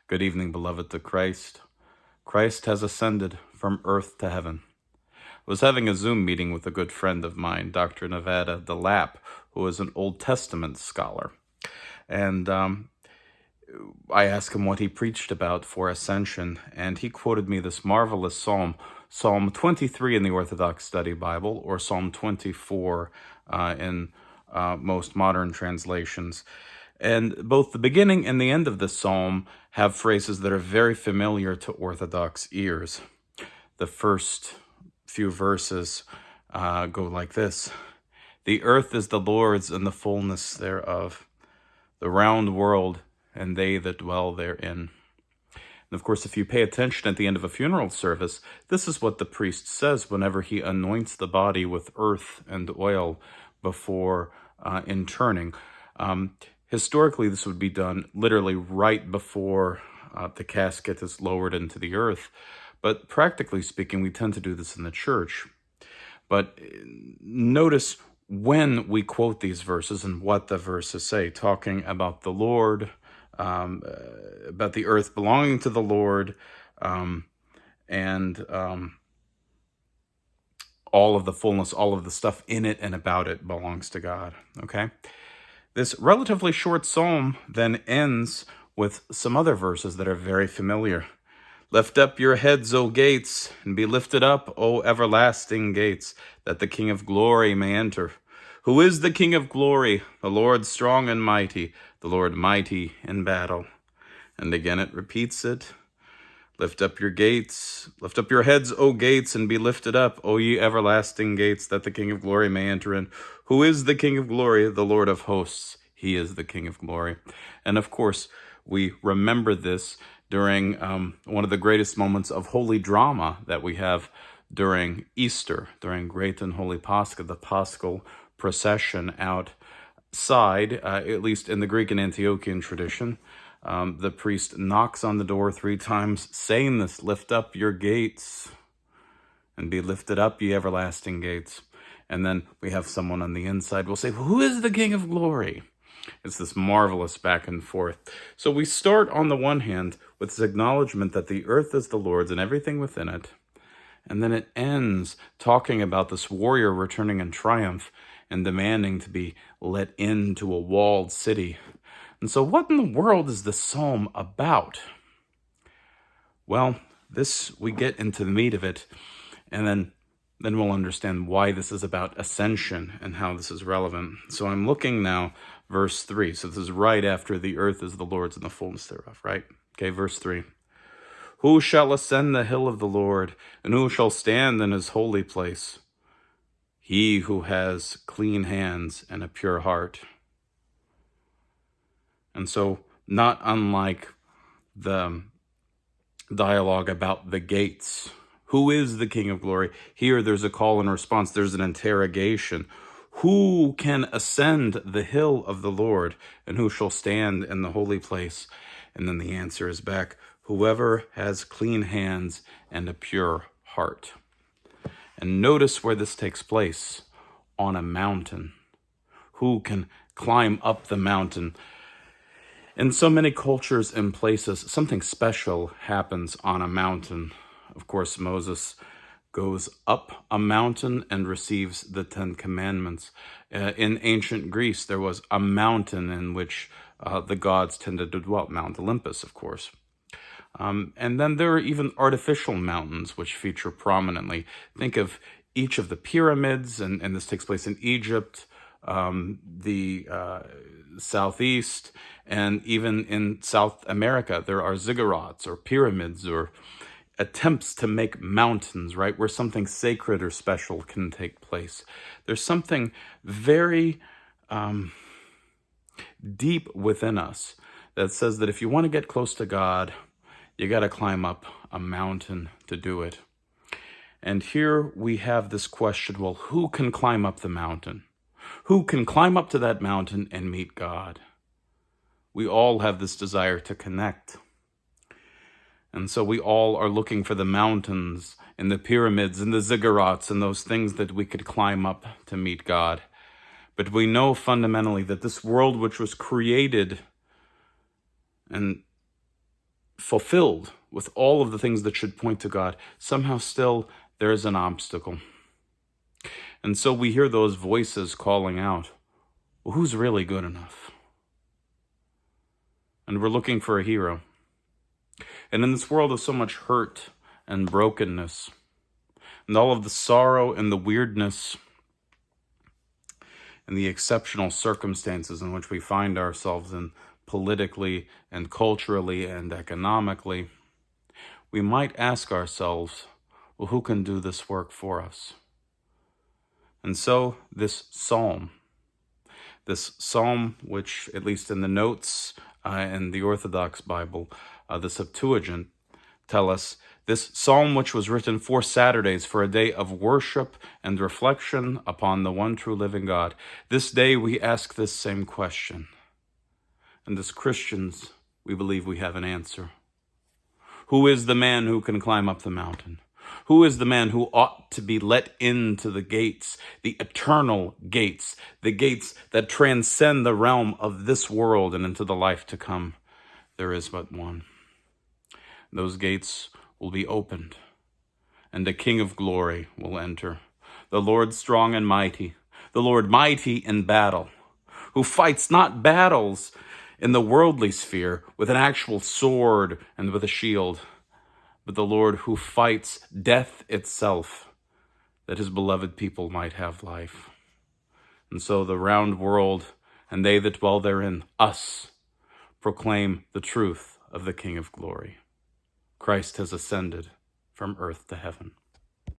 Good evening, beloved to Christ. Christ has ascended from earth to heaven. I was having a Zoom meeting with a good friend of mine, Dr. Nevada DeLapp, who is an Old Testament scholar. And I asked him what he preached about for Ascension, and he quoted me this marvelous psalm, Psalm 23 in the Orthodox Study Bible, or Psalm 24 in most modern translations. And both the beginning and the end of the psalm have phrases that are very familiar to Orthodox ears. The first few verses go like this: "The earth is the Lord's and the fullness thereof, the round world and they that dwell therein." And of course, if you pay attention at the end of a funeral service, this is what the priest says whenever he anoints the body with earth and oil before interring. Historically, this would be done literally right before the casket is lowered into the earth. But practically speaking, we tend to do this in the church. But notice when we quote these verses and what the verses say, talking about the Lord, about the earth belonging to the Lord, and all of the fullness, all of the stuff in it and about it belongs to God, okay? This relatively short psalm then ends with some other verses that are very familiar. "Lift up your heads, O gates, and be lifted up, O everlasting gates, that the King of glory may enter. Who is the King of glory? The Lord strong and mighty, the Lord mighty in battle." And again it repeats it. "Lift up your gates, lift up your heads, O gates, and be lifted up, O ye everlasting gates, that the King of glory may enter in. Who is the King of glory? The Lord of hosts. He is the King of glory." And of course, we remember this during one of the greatest moments of holy drama that we have during Easter, during Great and Holy Pascha, the Paschal procession outside, at least in the Greek and Antiochian tradition. The priest knocks on the door 3 times, saying this: "Lift up your gates, and be lifted up, ye everlasting gates." And then we have someone on the inside will say, "Who is the King of glory?" It's this marvelous back and forth. So we start on the one hand with this acknowledgement that the earth is the Lord's and everything within it. And then it ends talking about this warrior returning in triumph and demanding to be let into a walled city. And so what in the world is this psalm about? Well, we get into the meat of it, and then we'll understand why this is about ascension and how this is relevant. So I'm looking now, verse 3. So this is right after "the earth is the Lord's and the fullness thereof," right? Okay, verse 3. "Who shall ascend the hill of the Lord, and who shall stand in his holy place? He who has clean hands and a pure heart." And so, not unlike the dialogue about the gates, who is the King of glory? Here there's a call and response, there's an interrogation. Who can ascend the hill of the Lord, and who shall stand in the holy place? And then the answer is back: whoever has clean hands and a pure heart. And notice where this takes place: on a mountain. Who can climb up the mountain? In so many cultures and places, something special happens on a mountain. Of course, Moses goes up a mountain and receives the 10 Commandments. In ancient Greece, there was a mountain in which the gods tended to dwell, Mount Olympus, of course. And then there are even artificial mountains which feature prominently. Think of each of the pyramids, and this takes place in Egypt, the southeast, and even in South America, there are ziggurats or pyramids or attempts to make mountains, right, where something sacred or special can take place. There's something very deep within us that says that if you want to get close to God, you got to climb up a mountain to do it. And here we have this question: well, who can climb up the mountain? Who can climb up to that mountain and meet God? We all have this desire to connect. And so we all are looking for the mountains and the pyramids and the ziggurats and those things that we could climb up to meet God. But we know fundamentally that this world which was created and fulfilled with all of the things that should point to God, somehow still there is an obstacle. And so we hear those voices calling out, well, who's really good enough? And we're looking for a hero. And in this world of so much hurt and brokenness, and all of the sorrow and the weirdness and the exceptional circumstances in which we find ourselves in politically and culturally and economically, we might ask ourselves, well, who can do this work for us? And so this psalm, which at least in the notes in the Orthodox Bible, the Septuagint, tell us, this psalm which was written 4 Saturdays for a day of worship and reflection upon the one true living God. This day we ask this same question. And as Christians, we believe we have an answer. Who is the man who can climb up the mountain? Who is the man who ought to be let into the gates, the eternal gates, the gates that transcend the realm of this world and into the life to come? There is but one. Those gates will be opened, and the King of glory will enter, the Lord strong and mighty, the Lord mighty in battle, who fights not battles in the worldly sphere with an actual sword and with a shield, but the Lord who fights death itself, that his beloved people might have life. And so the round world and they that dwell therein, us, proclaim the truth of the King of glory. Christ has ascended from earth to heaven.